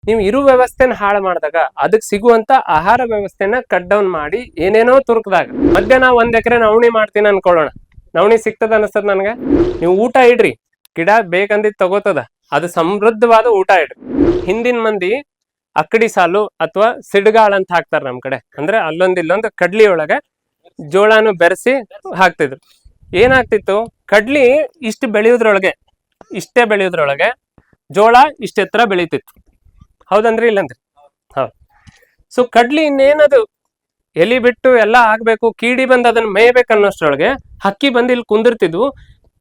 ನೀವು ಇರು ವ್ಯವಸ್ಥೆನ ಹಾಳು ಮಾಡಿದಾಗ ಅದಕ್ಕೆ ಸಿಗುವಂತ ಆಹಾರ ವ್ಯವಸ್ಥೆನ ಕಟ್ ಡೌನ್ ಮಾಡಿ ಏನೇನೋ ತುರುಕ್ದಾಗ ಮಧ್ಯಾಹ್ನ 1 ಎಕರೆ ನವಣಿ ಮಾಡ್ತೀನಿ ಅನ್ಕೊಳ್ಳೋಣ. ನವಣಿ ಸಿಗ್ತದ ಅನಿಸ್ತದ ನನ್ಗೆ. ನೀವು ಊಟ ಇಡ್ರಿ, ಗಿಡ ಬೇಕಂದಿದ್ ತಗೋತದ, ಅದು ಸಮೃದ್ಧವಾದ ಊಟ ಇಡ್ರಿ. ಹಿಂದಿನ ಮಂದಿ ಅಕ್ಕಡಿ ಸಾಲು ಅಥವಾ ಸಿಡ್ಗಾಳ ಅಂತ ಹಾಕ್ತಾರ ನಮ್ ಕಡೆ, ಅಂದ್ರೆ ಅಲ್ಲೊಂದ್ ಇಲ್ಲೊಂದು ಕಡ್ಲಿ ಒಳಗೆ ಜೋಳನು ಬೆರೆಸಿ ಹಾಕ್ತಿದ್ರು. ಏನಾಗ್ತಿತ್ತು, ಕಡ್ಲಿ ಇಷ್ಟೇ ಬೆಳೆಯೋದ್ರೊಳಗೆ ಜೋಳ ಇಷ್ಟ ಎತ್ತರ ಬೆಳೀತಿತ್ತು. ಹೌದಂದ್ರಿ ಇಲ್ಲಂದ್ರಿ? ಹೌದು. ಸೊ ಕಡ್ಲಿ ಇನ್ನೇನದು ಎಲಿ ಬಿಟ್ಟು ಎಲ್ಲ ಆಗ್ಬೇಕು, ಕೀಡಿ ಬಂದು ಅದನ್ನ ಮೇಯ್ಬೇಕನ್ನೋಷ್ಟ್ರೊಳಗೆ ಹಕ್ಕಿ ಬಂದು ಇಲ್ಲಿ ಕುಂದಿರ್ತಿದ್ವು.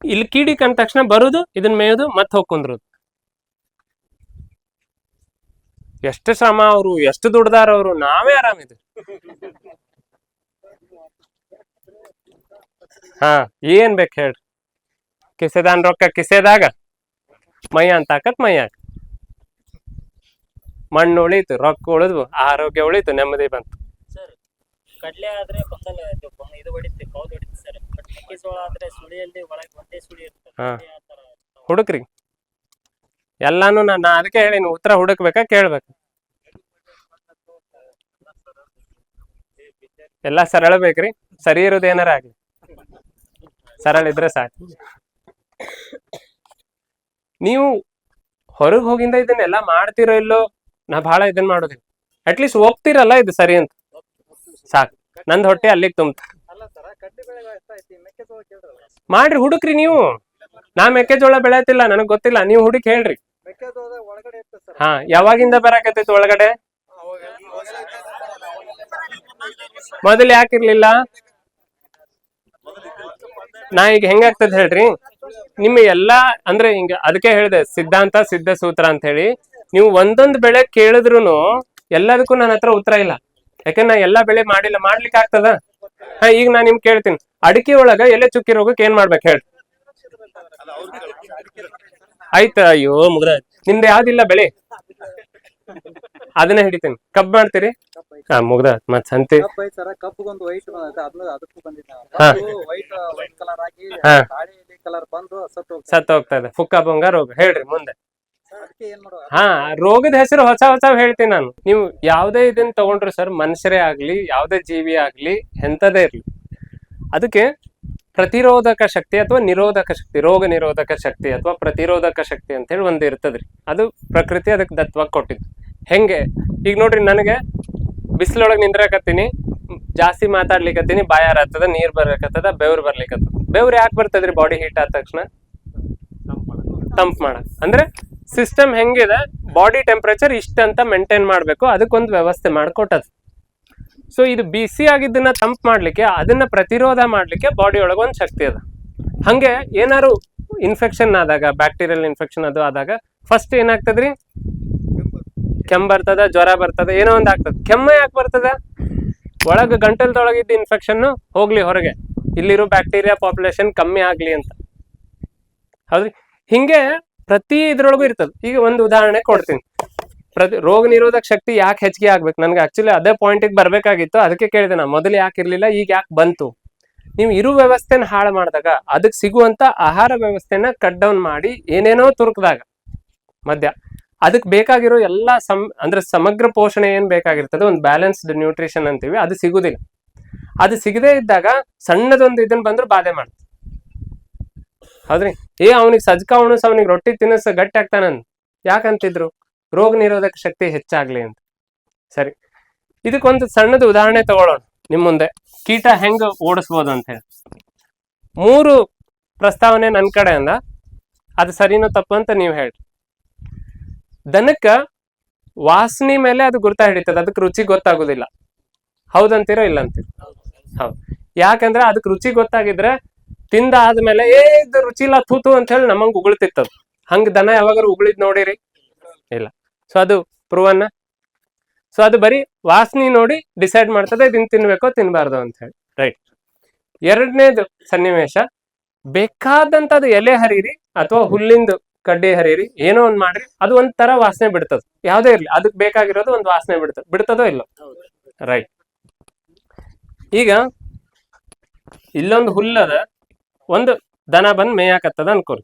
ಇಲ್ಲಿ ಕೀಡಿ ಕಂಡ ತಕ್ಷಣ ಬರುದು, ಇದನ್ನ ಮೇಯೋದು, ಮತ್ತೆ ಹೋಗಿ ಕುಂದ್ರುದು. ಎಷ್ಟು ಶ್ರಮ ಅವರು, ಎಷ್ಟು ದುಡ್ದಾರ ಅವರು, ನಾವೇ ಆರಾಮಿದ್ವಿ. ಹಾ, ಏನ್ ಬೇಕು ಹೇಳ್ರಿ, ಕಿಸೆದಾನ್ ರೊಕ್ಕ ಕಿಸೆದಾಗ ಮೈ ಅಂತ ಹಾಕತ್ ಮೈ ಹಾಕ. ಮಣ್ಣು ಉಳಿತು, ರೊಕ್ಕ ಉಳಿದ್ವು, ಆರೋಗ್ಯ ಉಳಿತು, ನೆಮ್ಮದಿ ಬಂತು. ಕಡ್ಲೆ ಆದ್ರೆ ಇದು ಹೊಡಿತಿ, ಕೌಲ್ ಹೊಡಿತಿ ಸರ್. ಮೆಕ್ಕೆಜೋಳ ಆದ್ರೆ ಸುಳಿಯಲ್ಲಿ ಒಳಗೆ ಒಂದೇ ಸುಳಿ ಇರ್ತದೆ. ಹುಡುಕ್ರಿ ಎಲ್ಲಾನು. ನಾ ಅದಕ್ಕೆ ಹೇಳಿನಿ, ಉತ್ತರ ಹುಡುಕ್ಬೇಕಾ ಕೇಳ್ಬೇಕು? ಎಲ್ಲಾ ಸರಳ ಬೇಕ್ರಿ. ಸರಿ ಇರೋದು ಏನಾರ ಆಗ್ಲಿ, ಸರಳ ಇದ್ರೆ ಸಾಕು. ನೀವು ಹೊರಗೆ ಹೋಗಿಂದ ಇದನ್ನೆಲ್ಲ ಮಾಡ್ತಿರೋ ಇಲ್ಲೋ, ನಾ ಬಹಳ ಇದನ್ ಮಾಡೋದಿಲ್ಲ. ಅಟ್ಲೀಸ್ಟ್ ಹೋಗ್ತಿರಲ್ಲ ಇದು ಸರಿ ಅಂತ ಸಾಕು. ನಂದ್ ಹೊಟ್ಟೆ ಅಲ್ಲಿಗೆ ತುಂಬ ಮಾಡ್ರಿ. ಹುಡುಕ್ರಿ ನೀವು. ನಾ ಮೆಕ್ಕೆಜೋಳ ಬೆಳೆಯತಿಲ್ಲ, ನನಗ್ ಗೊತ್ತಿಲ್ಲ, ನೀವು ಹುಡುಕಿ ಹೇಳ್ರಿ. ಹಾ, ಯಾವಾಗಿಂದ ಬರಾಕತ್ತೈತಿ ಒಳಗಡೆ? ಮೊದಲು ಯಾಕಿರ್ಲಿಲ್ಲ? ನಾ ಈಗ ಹೆಂಗಾಗ್ತದ ಹೇಳ್ರಿ, ನಿಮ್ಮ ಎಲ್ಲಾ ಅಂದ್ರೆ ಹಿಂಗ, ಅದಕ್ಕೆ ಹೇಳಿದೆ ಸಿದ್ಧಾಂತ ಸಿದ್ಧ ಸೂತ್ರ ಅಂತ ಹೇಳಿ. ನೀವು ಒಂದೊಂದು ಬೆಳೆ ಕೇಳಿದ್ರು ಎಲ್ಲದಕ್ಕೂ ನನ್ನ ಹತ್ರ ಉತ್ತರ ಇಲ್ಲ. ಯಾಕಂದ್ರೆ ನಾ ಎಲ್ಲಾ ಬೆಳೆ ಮಾಡಿಲ್ಲ, ಮಾಡ್ಲಿಕ್ಕೆ ಆಗ್ತದ? ಹಾ, ಈಗ ನಾ ನಿಮ್ಗೆ ಕೇಳ್ತೀನಿ, ಅಡಿಕೆ ಒಳಗ ಎಲೆ ಚುಕ್ಕಿ ರೋಗಕ್ಕೆ ಏನ್ ಮಾಡ್ಬೇಕು ಹೇಳಿ? ಆಯ್ತ, ಅಯ್ಯೋ ಮುಗ್ದ. ನಿಮ್ದು ಯಾವ್ದಿಲ್ಲ ಬೆಳೆ, ಅದನ್ನ ಹಿಡಿತೀನಿ. ಕಬ್ಬ್ ಮಾಡ್ತೀರಿ? ಹಾ, ಮುಗ್ದ. ಮತ್ ಸಂತಿ ಸತ್ ಹೋಗ್ತಾ ಇದೆ, ಫುಕ್ಕ ಬೊಂಗ ರೋಗ. ಹೇಳ್ರಿ ಮುಂದೆ. ಹಾ, ರೋಗದ ಹೆಸರು ಹೊಸ ಹೇಳ್ತೀನಿ ನಾನು. ನೀವು ಯಾವ್ದೇ ಇದನ್ನ ತಗೊಂಡ್ರು ಸರ್, ಮನುಷ್ಯರೇ ಆಗ್ಲಿ, ಯಾವ್ದೇ ಜೀವಿ ಆಗ್ಲಿ, ಎಂತದೇ ಇರ್ಲಿ, ಅದಕ್ಕೆ ಪ್ರತಿರೋಧಕ ಶಕ್ತಿ ಅಥವಾ ನಿರೋಧಕ ಶಕ್ತಿ, ರೋಗ ನಿರೋಧಕ ಶಕ್ತಿ ಅಥವಾ ಪ್ರತಿರೋಧಕ ಶಕ್ತಿ ಅಂತ ಹೇಳಿ ಒಂದು ಇರ್ತದ್ರಿ. ಅದು ಪ್ರಕೃತಿ ಅದಕ್ಕೆ ದತ್ತವಾಗಿ ಕೊಟ್ಟಿದ್ದು. ಹೆಂಗೆ ಈಗ ನೋಡ್ರಿ, ನನಗೆ ಬಿಸಿಲೊಳಗೆ ನಿಂದ್ರಕತ್ತೀನಿ, ಜಾಸ್ತಿ ಮಾತಾಡ್ಲಿಕ್ಕತ್ತೀನಿ, ಬಾಯಾರತ್ತದ, ನೀರ್ ಬರ್ಲಿಕ್ಕತ್ತದ, ಬೆವ್ರು ಬರ್ಲಿಕ್ಕತ್ತದ. ಬೆವ್ರು ಯಾಕೆ ಬರ್ತದ್ರಿ? ಬಾಡಿ ಹೀಟ್ ಆದ ತಕ್ಷಣ ತಂಪ್ ಮಾಡಕ್. ಅಂದ್ರೆ ಸಿಸ್ಟಮ್ ಹೆಂಗಿದೆ, ಬಾಡಿ ಟೆಂಪರೇಚರ್ ಇಷ್ಟ ಅಂತ ಮೇಂಟೈನ್ ಮಾಡ್ಬೇಕು, ಅದಕ್ಕೊಂದು ವ್ಯವಸ್ಥೆ ಮಾಡ್ಕೊಟ್ಟದ್. ಸೊ ಇದು ಬಿಸಿ ಆಗಿದ್ದನ್ನ ತಂಪ್ ಮಾಡ್ಲಿಕ್ಕೆ, ಅದನ್ನ ಪ್ರತಿರೋಧ ಮಾಡ್ಲಿಕ್ಕೆ ಬಾಡಿ ಒಳಗೆ ಒಂದು ಶಕ್ತಿ ಅದ. ಹಂಗೆ ಏನಾರು ಇನ್ಫೆಕ್ಷನ್ ಆದಾಗ, ಬ್ಯಾಕ್ಟೀರಿಯಲ್ ಇನ್ಫೆಕ್ಷನ್ ಅದು ಆದಾಗ ಫಸ್ಟ್ ಏನಾಗ್ತದ್ರಿ? ಕೆಮ್ಮು ಬರ್ತದ, ಜ್ವರ ಬರ್ತದ, ಏನೋ ಒಂದ್ ಆಗ್ತದ. ಕೆಮ್ಮ ಯಾಕೆ ಬರ್ತದ? ಒಳಗ ಗಂಟಲದೊಳಗಿದ್ದ ಇನ್ಫೆಕ್ಷನ್ ಹೋಗ್ಲಿ ಹೊರಗೆ, ಇಲ್ಲಿರೋ ಬ್ಯಾಕ್ಟೀರಿಯಾ ಪಾಪ್ಯುಲೇಷನ್ ಕಮ್ಮಿ ಆಗ್ಲಿ ಅಂತ. ಹೌದ್ರಿ? ಹಿಂಗೆ ಪ್ರತಿ ಇದ್ರೊಳಗೂ ಇರ್ತದ. ಈಗ ಒಂದು ಉದಾಹರಣೆ ಕೊಡ್ತೀನಿ. ರೋಗ ನಿರೋಧಕ ಶಕ್ತಿ ಯಾಕೆ ಹೆಚ್ಚಿಗೆ ಆಗ್ಬೇಕು? ನನ್ಗೆ ಆಕ್ಚುಲಿ ಅದೇ ಪಾಯಿಂಟಿಗೆ ಬರ್ಬೇಕಾಗಿತ್ತು, ಅದಕ್ಕೆ ಕೇಳಿದೆ ನಾ. ಮೊದಲು ಯಾಕೆ ಇರ್ಲಿಲ್ಲ, ಈಗ ಯಾಕೆ ಬಂತು? ನೀವು ಇರು ವ್ಯವಸ್ಥೆನ ಹಾಳು ಮಾಡಿದಾಗ ಅದಕ್ಕೆ ಸಿಗುವಂತ ಆಹಾರ ವ್ಯವಸ್ಥೆನ ಕಟ್ ಡೌನ್ ಮಾಡಿ ಏನೇನೋ ತುರುಕ್ದಾಗ ಅದಕ್ಕೆ ಬೇಕಾಗಿರೋ ಎಲ್ಲಾ ಅಂದ್ರೆ ಸಮಗ್ರ ಪೋಷಣೆ ಏನ್ ಬೇಕಾಗಿರ್ತದೆ, ಒಂದು ಬ್ಯಾಲೆನ್ಸ್ಡ್ ನ್ಯೂಟ್ರಿಷನ್ ಅಂತೀವಿ, ಅದು ಸಿಗುದಿಲ್ಲ. ಅದು ಸಿಗದೇ ಇದ್ದಾಗ ಸಣ್ಣದೊಂದು ಇದನ್ ಬಂದ್ರು ಬಾಧೆ ಮಾಡ್ತದೆ. ಹೌದ್ರಿ? ಅವನಿಗೆ ಸಜ್ಕ ಉಣಸ್, ಅವನಿಗೆ ರೊಟ್ಟಿ ತಿನ್ನಸ್ ಗಟ್ಟಿ ಆಗ್ತಾನಂದ್ ಯಾಕಂತಿದ್ರು? ರೋಗ ನಿರೋಧಕ ಶಕ್ತಿ ಹೆಚ್ಚಾಗ್ಲಿ ಅಂತ. ಸರಿ, ಇದಕ್ಕೊಂದು ಸಣ್ಣದ ಉದಾಹರಣೆ ತಗೊಳ್ಳೋಣ ನಿಮ್ ಮುಂದೆ, ಕೀಟ ಹೆಂಗ್ ಓಡಿಸ್ಬೋದು ಅಂತ ಹೇಳಿ. 3 ಪ್ರಸ್ತಾವನೆ ನನ್ ಕಡೆಯಿಂದ, ಅದು ಸರಿನೋ ತಪ್ಪು ಅಂತ ನೀವು ಹೇಳ್ರಿ. ದನಕ್ಕ ವಾಸನೆ ಮೇಲೆ ಅದು ಗುರ್ತಾ ಹಿಡಿತದ, ಅದಕ್ಕೆ ರುಚಿ ಗೊತ್ತಾಗುದಿಲ್ಲ. ಹೌದಂತೀರೋ ಇಲ್ಲ ಅಂತೀರ? ಹೌದು. ಯಾಕಂದ್ರೆ ಅದಕ್ಕೆ ರುಚಿ ಗೊತ್ತಾಗಿದ್ರೆ ತಿಂದಾದ್ಮೇಲೆ ಇದು ರುಚಿ ಇಲ್ಲ ತೂತು ಅಂತ ಹೇಳಿ ನಮಂಗ್ ಉಗುಳ್ತಿತ್ತದ. ಹಂಗ ದನ ಯಾವಾಗಾರು ಉಗುಳಿದ್ ನೋಡಿರಿ? ಇಲ್ಲ. ಸೊ ಅದು ಪ್ರೂವನ್ನ. ಸೊ ಅದು ಬರೀ ವಾಸನೆ ನೋಡಿ ಡಿಸೈಡ್ ಮಾಡ್ತದೆ, ಇದನ್ನ ತಿನ್ಬೇಕೋ ತಿನ್ಬಾರ್ದು ಅಂತ ಹೇಳಿ. ರೈಟ್. 2ನೇದು ಸನ್ನಿವೇಶ, ಬೇಕಾದಂತದ್ದು ಎಲೆ ಹರೀರಿ ಅಥವಾ ಹುಲ್ಲಿಂದು ಕಡ್ಡಿ ಹರೀರಿ, ಏನೋ ಒಂದ್ ಮಾಡ್ರಿ, ಅದು ಒಂದ್ ತರ ವಾಸನೆ ಬಿಡ್ತದ. ಯಾವ್ದೇ ಇರ್ಲಿ, ಅದಕ್ಕೆ ಬೇಕಾಗಿರೋದು ಒಂದು ವಾಸನೆ ಬಿಡ್ತದೋ ಇಲ್ಲೋ? ರೈಟ್. ಈಗ ಇಲ್ಲೊಂದು ಹುಲ್ಲದ, ಒಂದು ದನ ಬಂದ್ ಮೇಯಾಕತ್ತದ ಅನ್ಕೋರಿ.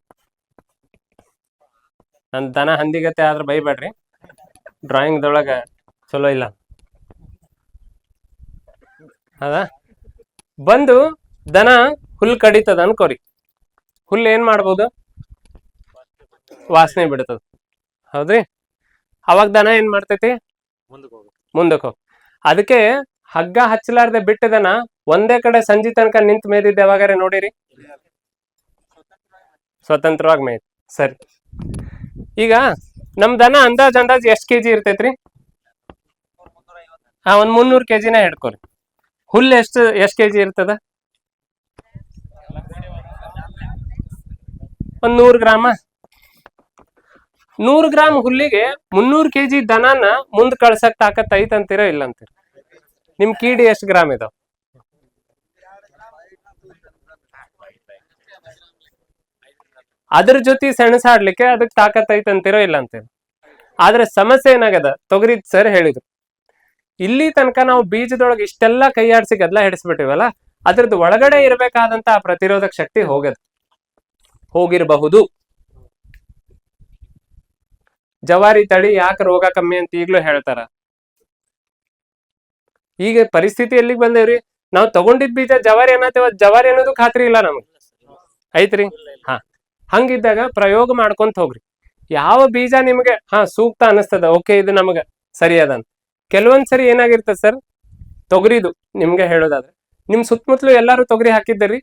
ನನ್ ದನ ಹಂದಿಗತೆ ಆದ್ರೆ ಬೈಬೇಡ್ರಿ. ಡ್ರಾಯಿಂಗ್ದೊಳಗ ಚಲೋ ಇಲ್ಲ ಹೌದಾ. ಬಂದು ದನ ಹುಲ್ ಕಡಿತದ ಅನ್ಕೋರಿ, ಹುಲ್ ಏನ್ ಮಾಡ್ಬೋದು, ವಾಸನೆ ಬಿಡ್ತದ, ಹೌದ್ರಿ. ಅವಾಗ ದನ ಏನ್ ಮಾಡ್ತೈತಿ, ಮುಂದಕ್ಕೆ ಹೋಗಿ. ಅದಕ್ಕೆ ಹಗ್ಗ ಹಚ್ಚಲಾರ್ದೆ ಬಿಟ್ಟದನ ಒಂದೇ ಕಡೆ ಸಂಜೆ ತನಕ ನಿಂತ ಮೇದಿದ್ದೆ ಯಾವಾಗಾರೆ ನೋಡಿರಿ, ಸ್ವತಂತ್ರವಾಗಿ ಮೇಯ್ತು. ಸರಿ, ಈಗ ನಮ್ ದನ ಅಂದಾಜ್ ಎಷ್ಟ್ ಕೆಜಿ ಇರ್ತೈತ್ರಿ? ಒಂದ್ 300 ಕೆಜಿನ ಹಿಡ್ಕೊರಿ. ಹುಲ್ಲು ಎಷ್ಟ್ ಕೆಜಿ ಇರ್ತದ? ಒಂದ್ 100 ಗ್ರಾಮ. 100 ಗ್ರಾಮ್ ಹುಲ್ಲಿಗೆ 300 ಕೆಜಿ ದನನ ಮುಂದ್ ಕಳ್ಸಕ್ ತಾಕತ್ ಐತ್ ಅಂತೀರ ಇಲ್ಲ ಅಂತೀರ? ನಿಮ್ ಕೀಡಿ ಎಷ್ಟ್ ಗ್ರಾಮ್ ಇದಾವ? ಅದ್ರ ಜೊತೆ ಸೆಣಸಾಡ್ಲಿಕ್ಕೆ ಅದಕ್ ತಾಕತ್ ಐತ್ ಅಂತೀರೋ ಇಲ್ಲ ಅಂತೀರ? ಆದ್ರೆ ಸಮಸ್ಯೆ ಏನಾಗದ, ತೊಗರಿ ಸರ್ ಹೇಳಿದ್ರು, ಇಲ್ಲಿ ತನಕ ನಾವು ಬೀಜದೊಳಗೆ ಇಷ್ಟೆಲ್ಲ ಕೈಯಾಡ್ಸಿ ಗದ್ಲ ಹಿಡಿಸ್ಬಿಟ್ಟಿವಲ್ಲ, ಅದ್ರದ್ದು ಒಳಗಡೆ ಇರಬೇಕಾದಂತ ಆ ಪ್ರತಿರೋಧಕ ಶಕ್ತಿ ಹೋಗಿರಬಹುದು. ಜವಾರಿ ತಳಿ ಯಾಕೆ ರೋಗ ಕಮ್ಮಿ ಅಂತ ಈಗ್ಲೂ ಹೇಳ್ತಾರ. ಈಗ ಪರಿಸ್ಥಿತಿ ಎಲ್ಲಿಗೆ ಬಂದೇವ್ರಿ, ನಾವು ತಗೊಂಡಿದ್ ಬೀಜ ಜವಾರಿ ಅನ್ನತೇವ, ಜವಾರಿ ಅನ್ನೋದು ಖಾತ್ರಿ ಇಲ್ಲ ನಮಗ್, ಐತ್ರಿ. ಹಂಗಿದ್ದಾಗ ಪ್ರಯೋಗ ಮಾಡ್ಕೊಂತ ಹೋಗ್ರಿ. ಯಾವ ಬೀಜ ನಿಮ್ಗೆ ಸೂಕ್ತ ಅನಿಸ್ತದ, ಓಕೆ ಇದು ನಮಗ ಸರಿ ಅದ. ಕೆಲವೊಂದ್ಸರಿ ಏನಾಗಿರ್ತದ ಸರ್, ತೊಗರಿದು ನಿಮ್ಗೆ ಹೇಳೋದಾದ್ರೆ, ನಿಮ್ ಸುತ್ತಮುತ್ತಲು ಎಲ್ಲಾರು ತೊಗರಿ ಹಾಕಿದ್ದರಿ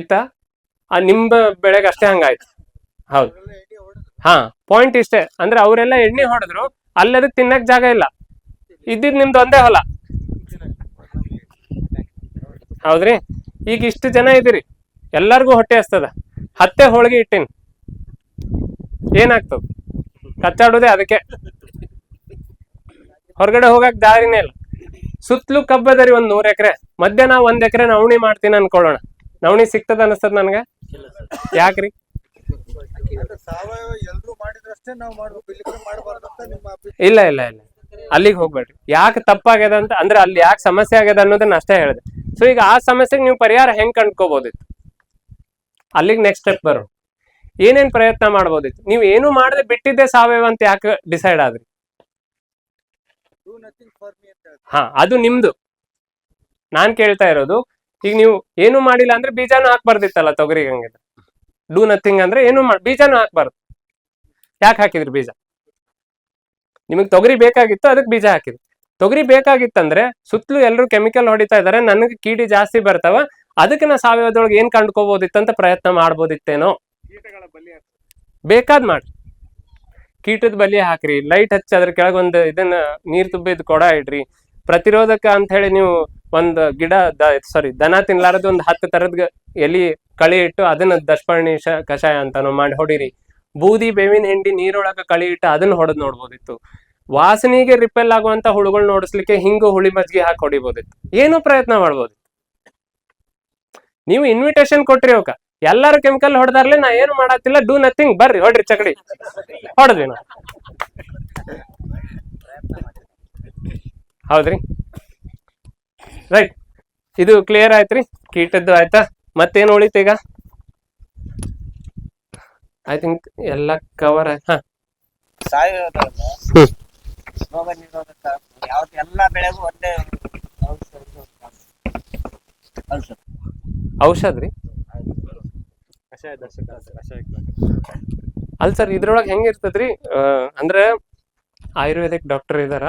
ಇತ್ತ, ನಿಮ್ ಬೆಳೆಗೆ ಅಷ್ಟೇ ಹಂಗಾಯ್ತು. ಹೌದು, ಪಾಯಿಂಟ್ ಇಷ್ಟೇ, ಅಂದ್ರೆ ಅವರೆಲ್ಲ ಎಣ್ಣೆ ಹೊಡೆದ್ರು, ಅಲ್ಲದಕ್ ತಿನ್ನಕ್ ಜಾಗ ಇಲ್ಲ, ಇದ್ದಿದ್ ನಿಮ್ದು ಒಂದೇ ಹೊಲ, ಹೌದ್ರಿ. ಈಗ ಇಷ್ಟು ಜನ ಇದ್ದೀರಿ, ಎಲ್ಲಾರ್ಗು ಹೊಟ್ಟೆ ಹಸ್ತದ, ಹತ್ತೆ ಹೋಳಿಗೆ ಇಟ್ಟಿನಿ, ಏನಾಗ್ತದ, ಕಚ್ಚಾಡೋದೇ ಅದಕ್ಕೆ, ಹೊರಗಡೆ ಹೋಗಕ್ ದಾರಿನೇ ಇಲ್ಲ. ಸುತ್ತಲೂ ಕಬ್ಬದರಿ 100 ಎಕರೆ, ಮಧ್ಯ ನಾ 1 ಎಕರೆ ನವಣಿ ಮಾಡ್ತೀನಿ ಅನ್ಕೊಳ್ಳೋಣ, ನವಣಿ ಸಿಕ್ತದ ಅನಿಸ್ತದ ನನ್ಗ? ಯಾಕ್ರಿ? ಇಲ್ಲ ಇಲ್ಲ ಇಲ್ಲ, ಅಲ್ಲಿಗೆ ಹೋಗ್ಬೇಡ್ರಿ. ಯಾಕೆ ತಪ್ಪಾಗ್ಯದ ಅಂತ ಅಂದ್ರೆ, ಅಲ್ಲಿ ಯಾಕೆ ಸಮಸ್ಯೆ ಆಗ್ಯದ ಅನ್ನೋದನ್ನ ಅಷ್ಟೇ ಹೇಳಿದೆ. ಸೊ ಈಗ ಆ ಸಮಸ್ಯೆಗೆ ನೀವು ಪರಿಹಾರ ಹೆಂಗ್ ಕಂಡ್ಕೋಬಹುದಿತ್ತು, ಅಲ್ಲಿಗೆ ನೆಕ್ಸ್ಟ್ ಸ್ಟೆಪ್ ಬರೋ, ಏನೇನ್ ಪ್ರಯತ್ನ ಮಾಡ್ಬೋದಿತ್ತು. ನೀವು ಏನು ಮಾಡದೆ ಬಿಟ್ಟಿದ್ದೆ ಸಾವಯವ ಅಂತ ಯಾಕೆ ಡಿಸೈಡ್ ಆದ್ರಿ? ಅದು ನಿಮ್ದು. ನಾನ್ ಕೇಳ್ತಾ ಇರೋದು, ಈಗ ನೀವು ಏನು ಮಾಡಿಲ್ಲ ಅಂದ್ರೆ ಬೀಜಾನು ಹಾಕ್ಬಾರ್ದಿತ್ತಲ್ಲ ತೊಗರಿಗೆ. ಹಂಗಿದ್ರೆ ಡೂ ನಥಿಂಗ್ ಅಂದ್ರೆ ಏನು ಬೀಜಾನು ಹಾಕ್ಬಾರ್ದು. ಯಾಕೆ ಹಾಕಿದ್ರಿ ಬೀಜ? ನಿಮಗ್ ತೊಗರಿ ಬೇಕಾಗಿತ್ತು, ಅದಕ್ಕೆ ಬೀಜ ಹಾಕಿದ್ರಿ. ತೊಗರಿ ಬೇಕಾಗಿತ್ತಂದ್ರೆ ಸುತ್ತಲೂ ಎಲ್ಲರೂ ಕೆಮಿಕಲ್ ಹೊಡಿತಾ ಇದಾರೆ, ನನಗೆ ಕೀಡಿ ಜಾಸ್ತಿ ಬರ್ತಾವ, ಅದಕ್ಕೆ ನಾ ಸಾವಯವದೊಳಗೆ ಏನ್ ಕಂಡ್ಕೋಬಹುದಿತ್ತಂತ ಪ್ರಯತ್ನ ಮಾಡ್ಬೋದಿತ್ತೇನೋ. ಬೇಕಾದ್ ಮಾಡ್ರಿ, ಕೀಟದ ಬಲಿ ಹಾಕ್ರಿ, ಲೈಟ್ ಹಚ್ಚಿ ಅದ್ರ ಕೆಳಗೊಂದು ಇದನ್ನ ನೀರ್ ತುಂಬಿದ್ ಕೊಡ ಇಡ್ರಿ, ಪ್ರತಿರೋಧಕ ಅಂತ ಹೇಳಿ ನೀವು ಒಂದ್ ಗಿಡ ದನ ತಿನ್ಲಾರದು ಒಂದ್ 10 ತರದ್ ಎಲಿ ಕಳಿ ಇಟ್ಟು ಅದನ್ನ ದಶಪರ್ಣಿ ಕಷಾಯ ಅಂತಾನು ಮಾಡಿ ಹೊಡಿರಿ. ಬೂದಿ ಬೇವಿನ ಹಿಂಡಿ ನೀರೊಳಗ ಕಳಿ ಇಟ್ಟು ಅದನ್ನ ಹೊಡೆದ್ ನೋಡ್ಬೋದಿತ್ತು. ವಾಸನೆಗೆ ರಿಪೆಲ್ ಆಗುವಂತ ಹುಳುಗಳು ನೋಡಿಸ್ಲಿಕ್ಕೆ ಹಿಂಗು ಹುಳಿ ಮಜ್ಜಿಗೆ ಹಾಕಿ ಹೊಡಿಬೋದಿತ್ತು. ಏನೋ ಪ್ರಯತ್ನ ಮಾಡ್ಬೋದಿತ್ತು. ನೀವು ಇನ್ವಿಟೇಷನ್ ಕೊಟ್ರಿ ಅವಕ್ಕ, ಎಲ್ಲಾರು ಕೆಮಿಕಲ್ ಹೊಡೆದಾರ್ಲೆ ನಾ ಏನು ಮಾಡತ್ತಿಲ್ಲ, ಡೂ ನಥಿಂಗ್, ಬರ್ರಿ ಹೊಡ್ರಿ ಚಕಡಿ, ಹೊಡೆದ್ವಿ ನಾವು. ಹೌದ್ರಿ, ರೈಟ್. ಇದು ಕ್ಲಿಯರ್ ಆಯ್ತ್ರಿ, ಕೀಟದ್ದು ಆಯ್ತಾ? ಮತ್ತೇನು ಉಳಿತು ಈಗ? ಐ ಥಿಂಕ್ ಎಲ್ಲ ಕವರ್ ಆಯ್ತು. ರೋಗ ನಿರೋಧಕ ಎಲ್ಲ ಬೆಳೆಗೂ ಒಂದೇ ಔಷಧ ರೀ? ಅಲ್ ಸರ್, ಇದ್ರೊಳಗೆ ಹೆಂಗಿರ್ತದ್ರಿ ಅಂದ್ರೆ ಆಯುರ್ವೇದಿಕ್ ಡಾಕ್ಟರ್ ಇದಾರ,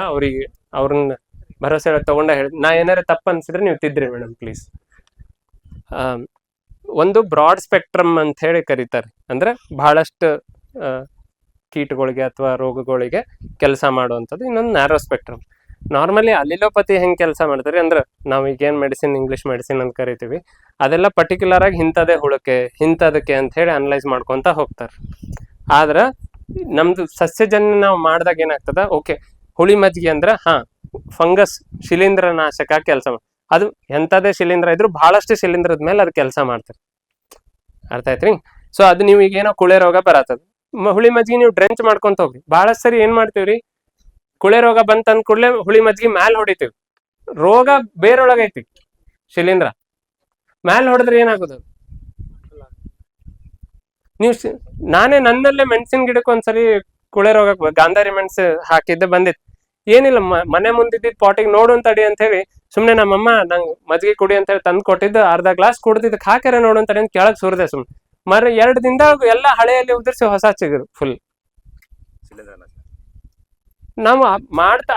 ಅವ್ರನ್ನ ಭರೋಸೆ ತಗೊಂಡ ಹೇಳಿ, ನಾ ಏನಾರ ತಪ್ಪ ಅನ್ಸಿದ್ರೆ ನೀವು ತಿದ್ರಿ ಮೇಡಮ್ ಪ್ಲೀಸ್. ಒಂದು ಬ್ರಾಡ್ ಸ್ಪೆಕ್ಟ್ರಮ್ ಅಂತ ಹೇಳಿ ಕರೀತಾರೆ, ಅಂದ್ರೆ ಬಹಳಷ್ಟು ಕೀಟಗಳಿಗೆ ಅಥವಾ ರೋಗಗಳಿಗೆ ಕೆಲಸ ಮಾಡುವಂಥದ್ದು. ಇನ್ನೊಂದು ನ್ಯಾರೋ ಸ್ಪೆಕ್ಟ್ರಮ್. ನಾರ್ಮಲಿ ಅಲಿಲೋಪತಿ ಹೆಂಗೆ ಕೆಲಸ ಮಾಡ್ತಾರೆ ಅಂದ್ರೆ, ನಾವು ಈಗೇನು ಮೆಡಿಸಿನ್, ಇಂಗ್ಲಿಷ್ ಮೆಡಿಸಿನ್ ಅಂತ ಕರಿತೀವಿ, ಅದೆಲ್ಲ ಪರ್ಟಿಕ್ಯುಲರ್ ಆಗಿ ಇಂಥದೇ ಹುಳಕ್ಕೆ ಇಂಥದಕ್ಕೆ ಅಂತ ಹೇಳಿ ಅನಲೈಸ್ ಮಾಡ್ಕೊತ ಹೋಗ್ತಾರೆ. ಆದ್ರೆ ನಮ್ದು ಸಸ್ಯಜನ್ಯ ನಾವು ಮಾಡಿದಾಗ ಏನಾಗ್ತದ, ಓಕೆ ಹುಳಿ ಮಜ್ಜಿಗೆ ಅಂದ್ರೆ ಫಂಗಸ್ ಶಿಲೀಂಧ್ರ ನಾಶಕ ಕೆಲಸ ಅದು ಎಂಥದೇ ಶಿಲೀಂಧ್ರ ಇದ್ರು ಬಹಳಷ್ಟು ಶಿಲೀಂಧ್ರದ ಮೇಲೆ ಅದು ಕೆಲಸ ಮಾಡ್ತಾರೆ. ಅರ್ಥ ಆಯ್ತ್ರಿ? ಸೊ ಅದು ನೀವು ಈಗ ಏನೋ ಕುಳೆ ರೋಗ ಬರತ್ತದ, ಹುಳಿ ಮಜ್ಜಿಗೆ ನೀವು ಡ್ರೆಂಚ್ ಮಾಡ್ಕೊಂತ ಹೋಗ್ರಿ. ಬಹಳಷ್ಟು ಸರಿ ಏನ್ ಮಾಡ್ತೀವ್ರಿ, ಕುಳೆ ರೋಗ ಬಂತ ಅಂದ ಕೂಡಲೇ ಹುಳಿ ಮಜ್ಜಿಗೆ ಮ್ಯಾಲ್ ಹೊಡಿತೀವಿ. ರೋಗ ಬೇರೊಳಗೈತಿ, ಶಿಲೀಂಧ್ರ ಮ್ಯಾಲ್ ಹೊಡೆದ್ರೆ ಏನಾಗುದು? ನೀವು ನನ್ನಲ್ಲೇ ಮೆಣಸಿನ ಗಿಡಕ್ಕೆ ಒಂದ್ಸರಿ ಕುಳೆ ರೋಗಕ್ಕೆ ಗಾಂಧಾರಿ ಮೆಣಸು ಹಾಕಿದ್ದೆ ಬಂದಿತ್ತು. ಏನಿಲ್ಲ, ಮನೆ ಮುಂದಿದ್ದಿದ್ ಪಾಟಿಗೆ ನೋಡು ತಡಿ ಅಂತ ಹೇಳಿ ಸುಮ್ನೆ ನಮ್ಮಮ್ಮ ನಂಗೆ ಮಜ್ಜಿಗೆ ಕುಡಿ ಅಂತ ಹೇಳಿ ತಂದು ಕೊಟ್ಟಿದ್ದು, ಅರ್ಧ ಗ್ಲಾಸ್ ಕುಡ್ದಿದ್ದಕ್ಕೆ ಹಾಕ್ಯಾರ ನೋಡು ಅಂತ ಹೇಳಿ ಕೆಳಗ್ ಸುರಿದೆ ಸುಮ್ನೆ. 2 ದಿನದಾಗ ಎಲ್ಲ ಹಳೆಯಲ್ಲಿ ಉದುರಿಸಿ ಹೊಸ ಚಿಗುರು ಫುಲ್. ನಾವು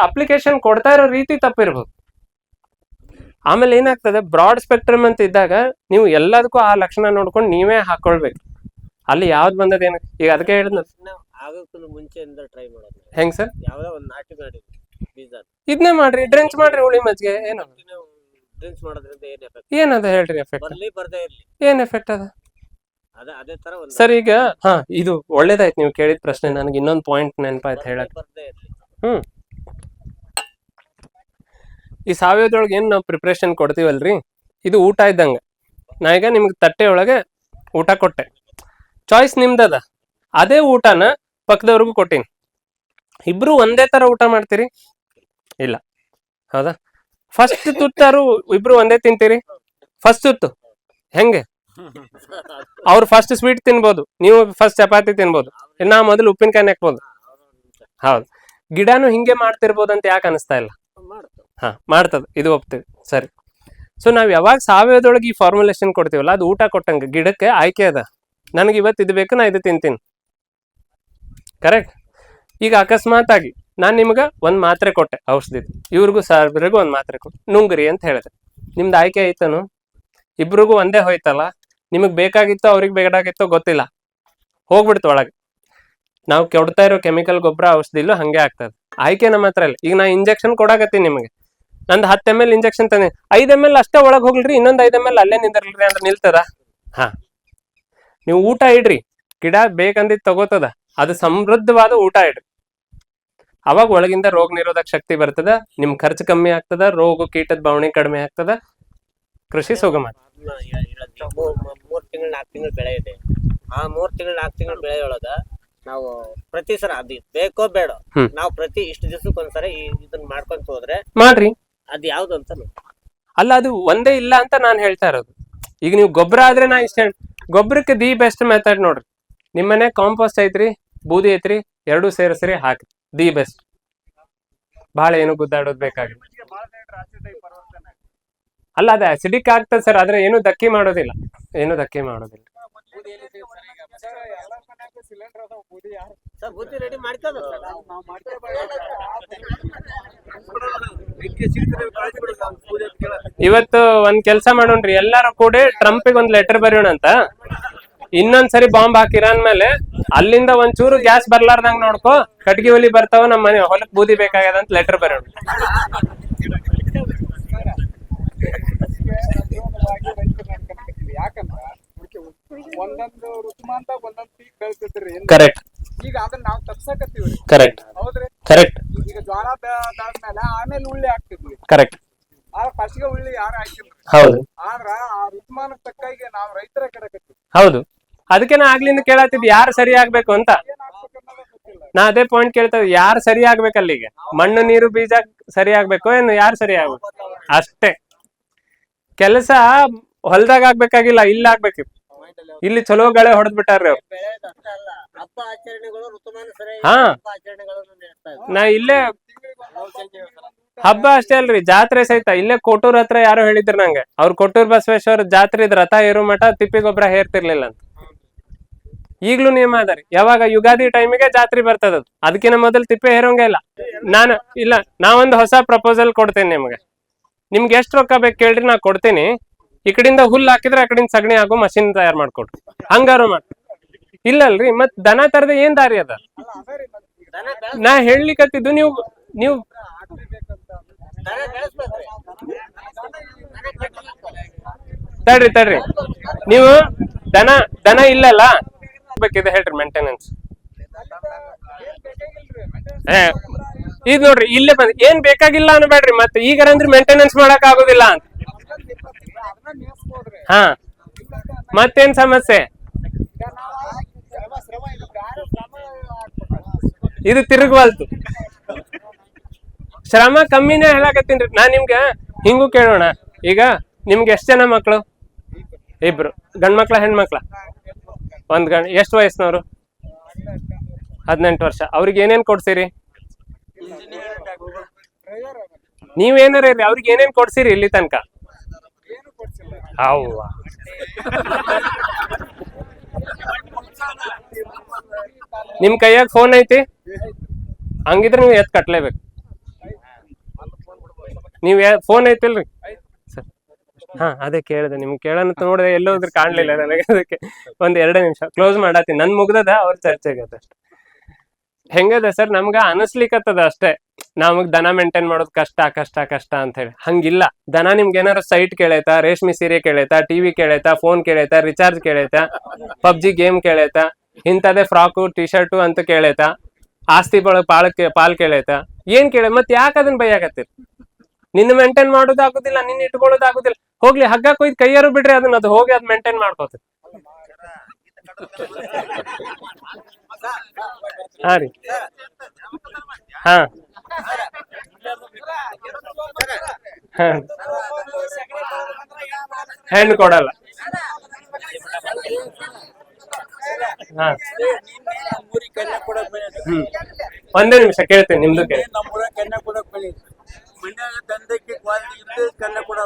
ಅಪ್ಲಿಕೇಶನ್ ಕೊಡ್ತಾ ಇರೋ ರೀತಿ ತಪ್ಪಿರ್ಬೋದು. ಆಮೇಲೆ ಏನಾಗ್ತದೆ, ಬ್ರಾಡ್ ಸ್ಪೆಕ್ಟ್ರಮ್ ಅಂತ ಇದ್ದಾಗ ನೀವು ಎಲ್ಲದಕ್ಕೂ ಆ ಲಕ್ಷಣ ನೋಡ್ಕೊಂಡು ನೀವೇ ಹಾಕೊಳ್ಬೇಕು. ಅಲ್ಲಿ ಯಾವ್ದು ಬಂದದೇನು, ಈಗ ಅದಕ್ಕೆ ಹೇಳಿದ್ನ ಮುಂಚೆಯಿಂದ ಟ್ರೈ ಮಾಡೋದು ಹೆಂಗ್ ಸರ್, ಯಾವ್ದೋ ಒಂದು ನಾಟಿ ಮಾಡಿ ಬೀಜ ಇದನ್ನೇ ಮಾಡ್ರಿ, ಡ್ರೆಂಚ್ ಮಾಡ್ರಿ ಹುಳಿ ಮಜ್ಜಿಗೆ. ಏನು ಡ್ರಿಂಕ್ಸ್ ಮಾಡೋದ್ರಿಂದ ಏನ್ ಎಫೆಕ್ಟ್ ಏನದ ಹೇಳ್ರಿ ಎಫೆಕ್ಟ್, ಬರ್ದೇ ಇರ್ಲಿ, ಏನ್ ಎಫೆಕ್ಟ್ ಅದ ಅದೇ ತರ ಒಂದು ಸರ್? ಈಗ ಇದು ಒಳ್ಳೇದಾಯ್ತು ನೀವು ಕೇಳಿದ ಪ್ರಶ್ನೆ. ನನಗೆ ಇನ್ನೊಂದು ಪಾಯಿಂಟ್ ನೆನಪಾಯ್ತು ಹೇಳಕ್. ಬರ್ದೇ ಇರ್ಲಿ. ಈ ಸಾವಯವದೊಳಗೆ ಏನ್ ನಾವು ಪ್ರಿಪ್ರೇಷನ್ ಕೊಡ್ತೀವಲ್ರಿ, ಇದು ಊಟ ಇದ್ದಂಗ. ನಾ ಈಗ ನಿಮ್ಗೆ ತಟ್ಟೆ ಒಳಗೆ ಊಟ ಕೊಟ್ಟೆ, ಚಾಯ್ಸ್ ನಿಮ್ದದ. ಅದೇ ಊಟನ ಪಕ್ಕದವ್ರಿಗೂ ಕೊಟ್ಟಿನಿ, ಇಬ್ರು ಒಂದೇ ತರ ಊಟ ಮಾಡ್ತೀರಿ? ಇಲ್ಲ, ಹೌದಾ? ಫಸ್ಟ್ ತುತ್ತಾರು ಇಬ್ರು ಒಂದೇ ತಿಂತೀರಿ? ಫಸ್ಟ್ ತುತ್ತು ಹೆಂಗೆ? ಅವ್ರು ಫಸ್ಟ್ ಸ್ವೀಟ್ ತಿನ್ಬೋದು, ನೀವು ಫಸ್ಟ್ ಚಪಾತಿ ತಿನ್ಬೋದು, ನಾ ಮೊದಲು ಉಪ್ಪಿನಕಾಯಿ ಹಾಕ್ಬೋದು. ಹೌದು, ಗಿಡನು ಹಿಂಗೆ ಮಾಡ್ತಿರ್ಬೋದು ಅಂತ ಯಾಕೆ ಅನಿಸ್ತಾ ಇಲ್ಲ? ಮಾಡ್ತದ, ಇದು ಒಪ್ತೀವಿ, ಸರಿ. ಸೊ ನಾವ್ ಯಾವಾಗ ಸಾವಯವದೊಳಗೆ ಈ ಫಾರ್ಮುಲೇಷನ್ ಕೊಡ್ತೀವಲ್ಲ, ಅದು ಊಟ ಕೊಟ್ಟಂಗೆ ಗಿಡಕ್ಕೆ ಆಯ್ಕೆ ಅದ. ನನಗೆ ಇವತ್ತು ಇದು ಬೇಕು, ನಾ ಇದು ತಿಂತೀನಿ, ಕರೆಕ್ಟ್? ಈಗ ಅಕಸ್ಮಾತ್ ಆಗಿ ನಾನು ನಿಮ್ಗೆ ಒಂದು ಮಾತ್ರೆ ಕೊಟ್ಟೆ ಔಷಧಿ, ಇವ್ರಿಗೂ ಸಾಹೇಬ್ರಿಗೂ ಒಂದು ಮಾತ್ರೆ ಕೊಟ್ಟೆ, ನುಂಗ್ರಿ ಅಂತ ಹೇಳಿದೆ. ನಿಮ್ದು ಆಯ್ಕೆ ಐತನು? ಇಬ್ರಿಗೂ ಒಂದೇ ಹೋಯ್ತಲ್ಲ. ನಿಮಗ್ ಬೇಕಾಗಿತ್ತೋ ಅವ್ರಿಗೆ ಬೇಕಾಗಿತ್ತೋ ಗೊತ್ತಿಲ್ಲ, ಹೋಗ್ಬಿಡ್ತು ಒಳಗೆ. ನಾವು ಕೊಡ್ತಾ ಇರೋ ಕೆಮಿಕಲ್ ಗೊಬ್ಬರ ಔಷಧಿಲೂ ಹಂಗೆ ಆಗ್ತದೆ. ಆಯ್ಕೆ ನಮ್ಮ ಹತ್ರ ಇಲ್ಲ. ಈಗ ನಾ ಇಂಜೆಕ್ಷನ್ ಕೊಡಾಕತ್ತೀನಿ ನಿಮಗೆ, ನಂದು 10 ml ಇಂಜೆಕ್ಷನ್ ತಂದೆ, 5 ml ಅಷ್ಟೇ ಒಳಗೆ ಹೋಗ್ಲಿ, ಇನ್ನೊಂದು 5 ml ಅಲ್ಲೇ ನಿಂದಿರ್ಲಿ ಅಂದ್ರೆ ನಿಲ್ತದ? ನೀವು ಊಟ ಇಡ್ರಿ, ಗಿಡ ಬೇಕಂದಿದ್ ತಗೋತದ, ಅದು ಸಮೃದ್ಧವಾದ ಊಟ ಇಡ್ರಿ, ಅವಾಗ ಒಳಗಿಂದ ರೋಗ ನಿರೋಧಕ ಶಕ್ತಿ ಬರ್ತದ, ನಿಮ್ ಖರ್ಚು ಕಮ್ಮಿ ಆಗ್ತದ, ರೋಗ ಕೀಟದ ಬವಣೆ ಕಡಿಮೆ ಆಗ್ತದ, ಕೃಷಿ ಸುಗಮ. 3 ತಿಂಗಳು 4 ತಿಂಗಳು ಬೆಳೆ ಇದೆ. ಆ 3 ತಿಂಗಳು 4 ತಿಂಗಳು ಬೆಳೆ ಒಳಗ ನಾವು ಪ್ರತಿ ಸಲ ಅದು ಬೇಕೋ ಬೇಡ, ನಾವು ಪ್ರತಿ ಇಷ್ಟು ದಿವಸಕ್ಕೊಂದ್ಸರಿ ಇದನ್ನ ಮಾಡ್ಕೊಂತ ಹೋದ್ರೆ ಮಾಡ್ರಿ. ಅದ್ ಯಾವ್ದು ಅಂತ ಅಲ್ಲ, ಅದು ಒಂದೇ ಇಲ್ಲ ಅಂತ ನಾನ್ ಹೇಳ್ತಾ ಇರೋದು. ಈಗ ನೀವು ಗೊಬ್ಬರ ಆದ್ರೆ ನಾ ಇಷ್ಟ ಗೊಬ್ಬರಕ್ಕೆ ದಿ ಬೆಸ್ಟ್ ಮೆಥಡ್ ನೋಡ್ರಿ, ನಿಮ್ಮನೆ ಕಾಂಪೋಸ್ಟ್ ಐತ್ರಿ, ಬೂದಿ ಐತ್ರಿ, 2 ಸೇರಿಸ್ರಿ ಹಾಕಿ, ದಿ ಬೆಸ್ಟ್. ಬಹಳ ಏನು ಗುದ್ದಾಡೋದ್ ಬೇಕಾಗಿಲ್ಲ. ಅಲ್ಲ, ಅದು ಅಸಿಡಿಕ್ ಆಗ್ತದೆ ಸರ್, ಆದ್ರೆ ಏನು ಧಕ್ಕಿ ಮಾಡೋದಿಲ್ಲ, ಏನು ಧಕ್ಕಿ ಮಾಡೋದಿಲ್ಲ. ಇವತ್ತು ಒಂದ್ ಕೆಲ್ಸ ಮಾಡೋಣ್ರಿ, ಎಲ್ಲಾರು ಕೂಡಿ ಟ್ರಂಪಿಗೆ ಒಂದ್ ಲೆಟರ್ ಬರೆಯೋಣ ಅಂತ. ಇನ್ನೊಂದ್ಸರಿ ಬಾಂಬ್ ಹಾಕಿರಾನ್ ಮೇಲೆ ಅಲ್ಲಿಂದ ಒಂಚೂರು ಗ್ಯಾಸ್ ಬರ್ಲಾರ್ದಂಗ್ ನೋಡ್ಕೋ, ಕಟ್ಗಿ ಒಲಿ ಬರ್ತಾವ, ನಮ್ಮ ಮನೆ ಹೊಲಕ್ ಬೂದಿ ಬೇಕಾಗ್ಯದ ಅಂತ ಲೆಟರ್ ಬರೆಯೋಣ. ಒಂದೊಂದು ಋತುಮಾನ ಒಂದೊಂದು ಪೀಕ್ ಬೆಳಿತಿದ್ರಿ. ಕರೆಕ್ಟ್. ಈಗ ಅದನ್ನ ನಾವು ತಪ್ಸಕತ್ತೀವ್ರಿ. ಕರೆಕ್ಟ್. ಹೌದ್ರಿ. ಕರೆಕ್ಟ್. ಈಗ ಜ್ವಾಳ ಬೆಳೆದಾದ್ಮೇಲೆ ಆಮೇಲೆ ಉಳ್ಳಿ ಹಾಕ್ತಿದ್ವಿ. ಕರೆಕ್ಟ್. ಫಸ್ಟ್ಗೆ ಉಳ್ಳಿ ಯಾರು ಹಾಕಿಲ್ರಿ. ಹೌದು. ಆದ್ರ ಆ ಋತುಮಾನಕ್ಕೆ ತಕ್ಕಾಗಿ ನಾವು ರೈತರ ಕೆಡಕತ್ತೀವಿ. ಹೌದು, ಅದಕ್ಕೆ ನಾ ಆಗ್ಲಿಂದ ಕೇಳತ್ತಿದ್ ಯಾರು ಸರಿ ಆಗ್ಬೇಕು ಅಂತ. ನಾ ಅದೇ ಪಾಯಿಂಟ್ ಕೇಳ್ತಾ ಇದ್ದೆ, ಯಾರು ಸರಿ ಆಗ್ಬೇಕಲ್ಲ. ಈಗ ಮಣ್ಣು ನೀರು ಬೀಜ ಸರಿ ಆಗ್ಬೇಕು, ಏನು ಯಾರು ಸರಿ ಆಗ್ಬೇಕು ಅಷ್ಟೇ. ಕೆಲಸ ಹೊಲ್ದಾಗ ಆಗ್ಬೇಕಾಗಿಲ್ಲ, ಇಲ್ಲಿ ಆಗ್ಬೇಕು. ಇಲ್ಲಿ ಚಲೋ ಗಳೆ ಹೊಡೆದ್ ಬಿಟ್ಟಾರ್ರಿ ಅವ್ರು. ನಾ ಇಲ್ಲೇ ಹಬ್ಬ ಅಷ್ಟೇ ಅಲ್ರಿ, ಜಾತ್ರೆ ಸಹಿತ ಇಲ್ಲೇ ಕೊಟ್ಟೂರ್ ಹತ್ರ ಯಾರೋ ಹೇಳಿದ್ರು ನಂಗೆ, ಅವ್ರು ಕೊಟ್ಟೂರ್ ಬಸವೇಶ್ವರ ಜಾತ್ರೆ ಇದ್ ರಥ ಏರು ಮಠ ತಿಪ್ಪಿ ಗೊಬ್ಬರ ಹೇರ್ತಿರ್ಲಿಲ್ಲ ಅಂತ. ಈಗ್ಲೂ ನಿಯಮ ಅದರಿ, ಯಾವಾಗ ಯುಗಾದಿ ಟೈಮಿಗೆ ಜಾತ್ರೆ ಬರ್ತದ, ಅದಕ್ಕಿಂತ ಮೊದಲು ತಿಪ್ಪೆ ಹೇರೋಂಗೆ ಇಲ್ಲ. ನಾವೊಂದು ಹೊಸ ಪ್ರಪೋಸಲ್ ಕೊಡ್ತೇನೆ ನಿಮ್ಗೆ ಎಷ್ಟು ರೊಕ್ಕ ಬೇಕು ಕೇಳ್ರಿ, ನಾ ಕೊಡ್ತೀನಿ. ಈ ಕಡೆಯಿಂದ ಹುಲ್ಲು ಹಾಕಿದ್ರೆ ಆ ಕಡೆಯಿಂದ ಸಗಣಿ ಆಗೋ ಮಷಿನ್ ತಯಾರು ಮಾಡ್ಕೊಡ್ರಿ, ಹಂಗಾರು ಮಾಡಿ. ಇಲ್ಲಲ್ರಿ, ಮತ್ ದನ ತರದ ಏನ್ ದಾರಿ ಅದ? ನಾ ಹೇಳ್ಲಿಕ್ಕತ್ತಿದ್ದು ನೀವು ತಡ್ರಿ ನೀವು ದನ ಇಲ್ಲಲ್ಲ ಬೇಕಿದೆ ಹೇಳ್ರಿ. ಮೇಂಟೆನೆನ್ಸ್ ಇದು ನೋಡ್ರಿ, ಇಲ್ಲೇ ಬಂದ್ ಏನ್ ಬೇಕಾಗಿಲ್ಲ ಅನ್ಬೇಡ್ರಿ, ಮತ್ತೆ ಈಗ ಅಂದ್ರೆ ಮೇಂಟೆನೆನ್ಸ್ ಮಾಡಕ್ ಆಗುದಿಲ್ಲ ಅಂತ. ಹಾ, ಮತ್ತೇನ್ ಸಮಸ್ಯೆ? ಇದು ತಿರುಗವಲ್ತು, ಶ್ರಮ ಕಮ್ಮಿನೇ ಹೇಳಕತ್ತೀನ್ರಿ. ನಾನ್ ನಿಮ್ಗೆ ಹಿಂಗೂ ಕೇಳೋಣ, ಈಗ ನಿಮ್ಗೆ ಎಷ್ಟ್ ಜನ ಮಕ್ಳು? ಇಬ್ರು. ಗಂಡ್ಮಕ್ಳ ಹೆಣ್ಮಕ್ಳ? ಒಂದ್ ಎಷ್ಟು ವಯಸ್ಸಿನವ್ರು? 18 ವರ್ಷ. ಅವ್ರಿಗೆ ಏನೇನ್ ಕೊಡ್ಸಿರಿ? ನೀವೇನಾರ ಇರ್ಲಿ, ಅವ್ರಿಗೆ ಏನೇನ್ ಕೊಡ್ಸಿರಿ ಇಲ್ಲಿ ತನಕ? ಅವ್ವ ನಿಮ್ ಕೈಯಾಗ ಫೋನ್ ಐತಿ? ಹಂಗಿದ್ರೆ ನೀವು ಎತ್ ಕಟ್ಲೇಬೇಕು. ನೀವ್ ಫೋನ್ ಐತಿಲ್ರಿ ಸರ್? ಹಾ ಅದೇ ಕೇಳಿದೆ, ನಿಮ್ಗೆ ಕೇಳೋಣ ನೋಡಿದೆ, ಎಲ್ಲೋದ್ರೆ ಕಾಣ್ಲಿಲ್ಲ ನನಗೆ. ಅದಕ್ಕೆ ಒಂದ್ 2 ನಿಮಿಷ ಕ್ಲೋಸ್ ಮಾಡತ್ತೀನಿ, ನನ್ ಮುಗ್ದದ, ಅವ್ರ ಚರ್ಚೆಗೆ ಅದಷ್ಟೇ. ಹೆಂಗದ ಸರ್, ನಮ್ಗ ಅನಿಸ್ಲಿಕ್ಕತ್ತದ ಅಷ್ಟೇ, ನಮಗ್ ದನ ಮೇಂಟೈನ್ ಮಾಡೋದು ಕಷ್ಟ ಕಷ್ಟ ಕಷ್ಟ ಅಂತ ಹೇಳಿ. ಹಂಗಿಲ್ಲ. ದನ ನಿಮ್ಗೆ ಏನಾರು ಸೈಟ್ ಕೇಳೈತಾ, ರೇಷ್ಮೆ ಸೀರೆ ಕೇಳೈತಾ, ಟಿವಿ ಕೇಳೈತಾ, ಫೋನ್ ಕೇಳೈತಾ, ರಿಚಾರ್ಜ್ ಕೇಳೈತಾ, ಪಬ್ಜಿ ಗೇಮ್ ಕೇಳೈತಾ, ಇಂಥದೇ ಫ್ರಾಕು ಟಿ ಶರ್ಟು ಅಂತ ಕೇಳೈತಾ, ಆಸ್ತಿ ಪಾಲ್ ಕೇಳೈತಾ, ಏನ್ ಕೇಳ? ಮತ್ ಯಾಕೆ ಅದನ್ನ ಬೈಯಾಕತ್ತೀರಿ? ನಿನ್ನ ಮೇಂಟೈನ್ ಮಾಡೋದು ಆಗುದಿಲ್ಲ, ನಿನ್ನ ಇಟ್ಕೊಳ್ಳೋದು ಆಗುದಿಲ್ಲ, ಹೋಗ್ಲಿ ಹಗ್ಗ ಕೊಯ್ದು ಕೈಯಾರು ಬಿಡ್ರಿ ಅದನ್ನ, ಅದು ಹೋಗಿ ಅದ್ ಮೇಂಟೈನ್ ಮಾಡ್ಕೋತದೆ. ಹಾ ರೀ, ಹಾ ಹೆಣ್ಣು ಕೊಡಲ್ಲ. ಹಾ ಒಂದೇ ನಿಮಿಷ ಕೇಳ್ತೀನಿ, ನಿಮ್ದು ಕೇಳಿ.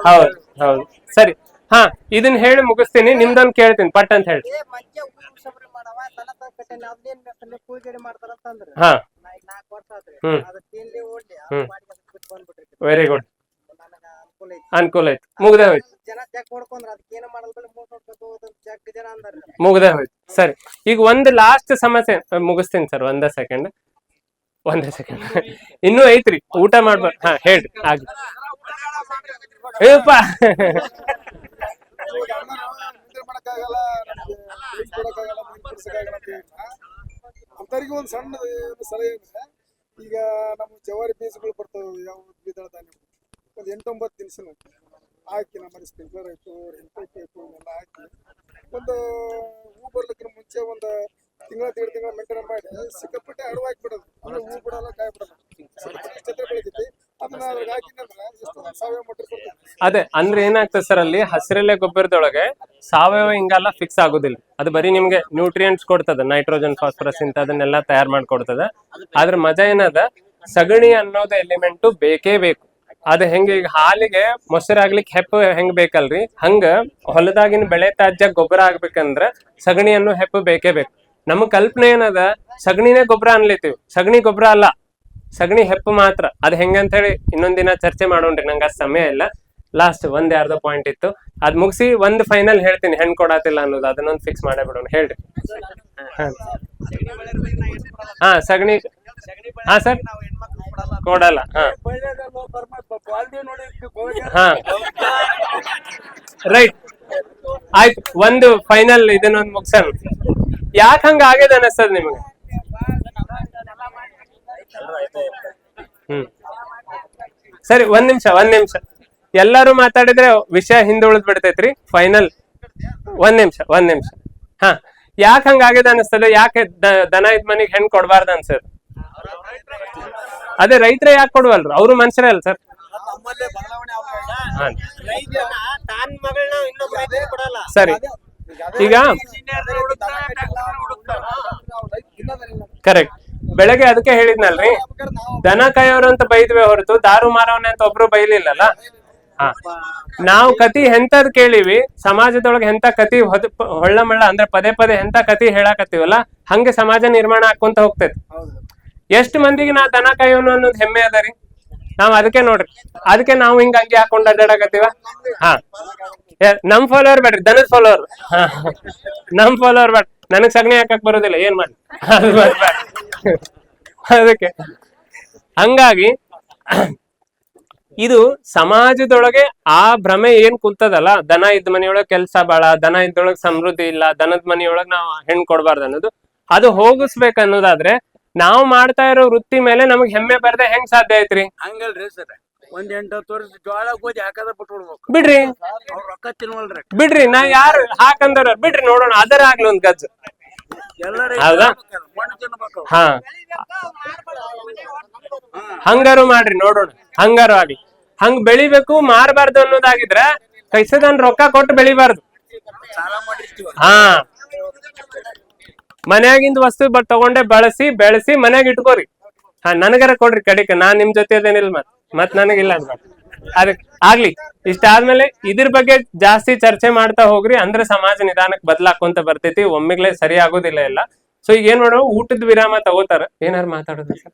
ಹೌದು ಹೌದು, ಸರಿ. ಹಾ ಇದನ್ನ ಹೇಳಿ ಮುಗಿಸ್ತೀನಿ, ನಿಮ್ದೊಂದು ಕೇಳ್ತೀನಿ ಪಟ್ ಅಂತ ಹೇಳಿ. ಹಾ ವೆರಿ ಗುಡ್, ಅನುಕೂಲ ಐತಿ, ಮುಗ್ದೇ ಹೋಯ್ತು, ಮುಗ್ದೇ ಹೋಯ್ತು. ಸರಿ, ಈಗ ಒಂದು ಲಾಸ್ಟ್ ಸಮಸ್ಯೆ ಮುಗಿಸ್ತೀನಿ ಸರ್. ಒಂದೇ ಸೆಕೆಂಡ್ ಇನ್ನೂ ಐತ್ರಿ, ಊಟ ಮಾಡ್ಬಾರ್ದು. ಹಾ ಹೇಳ್ರಿ, ಆಗ್ಲಿ. ಏಪ್ಪ ಅಂತವರಿಗೆ ಒಂದು ಸಣ್ಣ ಸಲಹೆ ಅಂದ್ರೆ, ಈಗ ನಮ್ಮ ಜವಾರಿ ಬೀಜಗಳು ಬರ್ತವೆ, ಯಾವ ದ್ವಿದಳ ಧಾನ್ಯ, ಒಂದು 8-9 ದಿನಸನ ಹಾಕಿ, ನಮ್ಮಲ್ಲಿ ಸ್ಪ್ರಿಂಕ್ಲರ್ ಆಯ್ತು, ಎಂಟೈಕ್ ಆಯ್ತು, ಎಲ್ಲ ಹಾಕಿ ಒಂದು ಹೂ ಬರ್ಲಿಕ್ಕೆ ಮುಂಚೆ ಒಂದು ತಿಂಗಳ ಮೇಂಟೈನ್ ಮಾಡಿ ಸಿಕ್ಕಾಪಟ್ಟೆ ಅಡವು ಹಾಕ್ಬಿಡೋದು. ಅಂದ್ರೆ ಹೂ ಬಿಡಲ್ಲ, ಕಾಯಿ ಬಿಡಲ್ಲ, ಛತ್ರ ಬೆಳಿತೈತಿ. ಅದನ್ನ ಅದ್ರಾಗ ಹಾಕಿದ್ರೆ ಎಷ್ಟು ಸಾವಯವ ಮಟ್ಟ. ಅದೇ ಅಂದ್ರೆ ಏನಾಗ್ತದೆ ಸರ್, ಅಲ್ಲಿ ಹಸಿರೆಲೆ ಗೊಬ್ಬರದೊಳಗೆ ಸಾವಯವ ಹಿಂಗೆಲ್ಲ ಫಿಕ್ಸ್ ಆಗುದಿಲ್ಲ. ಅದು ಬರೀ ನಿಮ್ಗೆ ನ್ಯೂಟ್ರಿಯೆಂಟ್ಸ್ ಕೊಡ್ತದ, ನೈಟ್ರೋಜನ್, ಫಾಸ್ಫರಸ್ ಇಂಥದನ್ನೆಲ್ಲ ತಯಾರು ಮಾಡ್ಕೊಡ್ತದ. ಆದ್ರ ಮಜಾ ಏನದ, ಸಗಣಿ ಅನ್ನೋದು ಎಲಿಮೆಂಟು ಬೇಕೇ ಬೇಕು. ಅದು ಹೆಂಗೆ, ಈಗ ಹಾಲಿಗೆ ಮೊಸರಾಗ್ಲಿಕ್ಕೆ ಹೆಪ್ಪು ಹೆಂಗ್ ಬೇಕಲ್ರಿ, ಹಂಗ ಹೊಲದಾಗಿನ ಬೆಳೆ ತ್ಯಾಜ್ಯ ಗೊಬ್ಬರ ಆಗ್ಬೇಕಂದ್ರ ಸಗಣಿ ಅನ್ನೋ ಹೆಪ್ಪು ಬೇಕೇ ಬೇಕು. ನಮ್ಮ ಕಲ್ಪನೆ ಏನದ, ಸಗಣಿನೇ ಗೊಬ್ಬರ ಅನ್ಲಿತೀವಿ. ಸಗಣಿ ಗೊಬ್ಬರ ಅಲ್ಲ, ಸಗಣಿ ಹೆಪ್ಪು ಮಾತ್ರ. ಅದ್ ಹೆಂಗಂತ ಹೇಳಿ ಇನ್ನೊಂದಿನ ಚರ್ಚೆ ಮಾಡೋಣ್ರಿ, ನಂಗೆ ಅದ್ ಸಮಯ ಇಲ್ಲ. ಲಾಸ್ಟ್ ಒಂದ್ 2 ಪಾಯಿಂಟ್ ಇತ್ತು, ಅದ್ ಮುಗಿಸಿ ಒಂದ್ ಫೈನಲ್ ಹೇಳ್ತೀನಿ, ಹೆಣ್ ಕೊಡತಿಲ್ಲ ಅನ್ನೋದು, ಅದನ್ನೊಂದು ಫಿಕ್ಸ್ ಮಾಡೇ ಬಿಡೋಣ. ಹೇಳ್ರಿ. ಹಾ ಸಗಣಿ, ಹಾ ಸರ್ ಕೊಡಲ್ಲ. ಹಾ ಹಾ ರೈಟ್, ಆಯ್ತು. ಒಂದು ಫೈನಲ್ ಇದನ್ನೊಂದು ಮುಗ್ಸೋಣ. ಯಾಕೆ ಹಂಗ ಆಗಿದೆ ಅನಿಸ್ತದ ನಿಮ್ಗೆ? ಸರಿ, ಒಂದ್ ನಿಮಿಷ ಎಲ್ಲಾರು ಮಾತಾಡಿದ್ರೆ ವಿಷಯ ಹಿಂದೆ ಉಳಿದ್ ಬಿಡ್ತೈತ್ರಿ. ಫೈನಲ್ ಒಂದ್ ನಿಮಿಷ. ಹಾ ಯಾಕೆ ಹಂಗ ಆಗಿದೆ ಅನಿಸ್ತದ? ಯಾಕೆ ದನ ಇದ್ ಮನಿಗ್ ಹೆಣ್ ಕೊಡ್ಬಾರ್ದು ಅನ್ಸದ? ಅದೇ ರೈತರ ಯಾಕೆ ಕೊಡುವಲ್ರು? ಅವ್ರು ಮನುಷ್ಯರೇ ಅಲ್ಲ ಸರ್. ಸರಿ, ಈಗ ಕರೆಕ್ಟ್, ಬೆಳಗ್ಗೆ ಅದಕ್ಕೆ ಹೇಳಿದ್ನಲ್ರಿ, ದನ ಕಾಯೋರು ಅಂತ ಬೈದ್ವಿ ಹೊರತು ದಾರು ಮಾರವನೆ ಅಂತ ಒಬ್ರು ಬೈಲಿಲ್ಲಲ್ಲ. ಹಾ, ನಾವು ಕತಿ ಎಂತದ್ ಕೇಳಿವಿ, ಸಮಾಜದೊಳಗೆ ಎಂತ ಕತಿ ಹೊಳ್ಳ ಮಳ್ಳ ಅಂದ್ರೆ ಪದೇ ಎಂತ ಕತಿ ಹೇಳಾಕತ್ತೀವಲ್ಲ, ಹಂಗೆ ಸಮಾಜ ನಿರ್ಮಾಣ ಆಕ್ಕೊಂತ ಹೋಗ್ತೈತಿ. ಎಷ್ಟು ಮಂದಿಗೆ ನಾ ದನ ಕಾಯೋನು ಅನ್ನೋದು ಹೆಮ್ಮೆ ಅದ ರೀ. ನಾವ್ ಅದಕ್ಕೆ ನೋಡ್ರಿ, ಅದಕ್ಕೆ ನಾವು ಹಿಂಗ ಅಂಗಿ ಹಾಕೊಂಡ್ ಅಡ್ಡಾಡಕತ್ತೀವ. ಹಾ, ನಮ್ ಫಾಲೋವರ್ ಬೇಡ್ರಿ, ದನದ ಫಾಲೋವರ್. ನಮ್ ಫಾಲೋವರ್ ಬೇಡ, ನನಗ್ ಸಗಣಿ ಹಾಕಕ್ ಬರೋದಿಲ್ಲ, ಏನ್ ಮಾಡಿ. ಅದಕ್ಕೆ ಹಂಗಾಗಿ ಇದು ಸಮಾಜದೊಳಗೆ ಆ ಭ್ರಮೆ ಏನ್ ಕುಂತದಲ್ಲ, ದನ ಇದ್ದ ಮನೆಯೊಳಗೆ ಕೆಲ್ಸ ಬಾಳ, ದನ ಇದ್ದೊಳಗ್ ಸಮೃದ್ಧಿ ಇಲ್ಲ, ದನದ ಮನೆಯೊಳಗ್ ನಾವು ಹೆಣ್ ಕೊಡ್ಬಾರ್ದು ಅನ್ನೋದು, ಅದು ಹೋಗಿಸ್ಬೇಕು ಅನ್ನೋದಾದ್ರೆ ನಾವು ಮಾಡ್ತಾ ಇರೋ ವೃತ್ತಿ ಮೇಲೆ ನಮಗ್ ಹೆಮ್ಮೆ ಬರ್ದೆ ಹೆಂಗ್ ಸಾಧ್ಯ ಐತ್ರಿ? ಹಂಗಲ್ರಿ ಸರ್, ಒಂದ್ 8-10 ವರ್ಷ ಜೋಳ ಗೋಧಿ ಹಾಕದ ಬಿಟ್ಬಿಡ್ಬೇಕು. ಬಿಡ್ರಿ, ರೊಕ್ಕ ತಿನ್ವಲ್ರಿ. ಬಿಡ್ರಿ, ನಾ ಯಾರು ಹಾಕಂದ್ರ ಬಿಡ್ರಿ, ನೋಡೋಣ ಅದರ ಆಗ್ಲಿ ಒಂದ್ ಗಜ್ಜ. ಹೌದಾ? ಹಾ, ಹಂಗಾರು ಮಾಡ್ರಿ ನೋಡೋಣ, ಹಂಗಾರು ಆಗ್ಲಿ. ಹಂಗ್ ಬೆಳಿಬೇಕು, ಮಾರಬಾರ್ದು ಅನ್ನೋದಾಗಿದ್ರ ಕೈಸದನ್ ರೊಕ್ಕ ಕೊಟ್ಟು ಬೆಳಿಬಾರ್ದು. ಹಾ, ಮನ್ಯಾಗಿಂದ ವಸ್ತು ತಗೊಂಡೆ ಬಳಸಿ ಬೆಳೆಸಿ ಮನ್ಯಾಗ ಇಟ್ಕೋರಿ. ಹಾ ನನಗರ ಕೊಡ್ರಿ ಕಡಿಕ, ನಾನ್ ನಿಮ್ ಜೊತೆ ಅದೇನಿಲ್ಲ ಮತ್ ನನಗಿಲ್ಲ ಅನ್ಬ ಅದಕ್ ಆಗ್ಲಿ. ಇಷ್ಟ ಆದ್ಮೇಲೆ ಇದ್ರ ಬಗ್ಗೆ ಜಾಸ್ತಿ ಚರ್ಚೆ ಮಾಡ್ತಾ ಹೋಗ್ರಿ, ಅಂದ್ರೆ ಸಮಾಜ ನಿಧಾನಕ್ ಬದ್ಲಾಕೊಂತ ಬರ್ತೈತಿ, ಒಮ್ಮೆಗ್ಲೆ ಸರಿ ಆಗೋದಿಲ್ಲ ಎಲ್ಲ. ಸೊ ಈಗ ಏನ್ ಮಾಡೋ, ಊಟದ ವಿರಾಮ ತಗೋತಾರ. ಏನಾರು ಮಾತಾಡೋದು ಸರ್?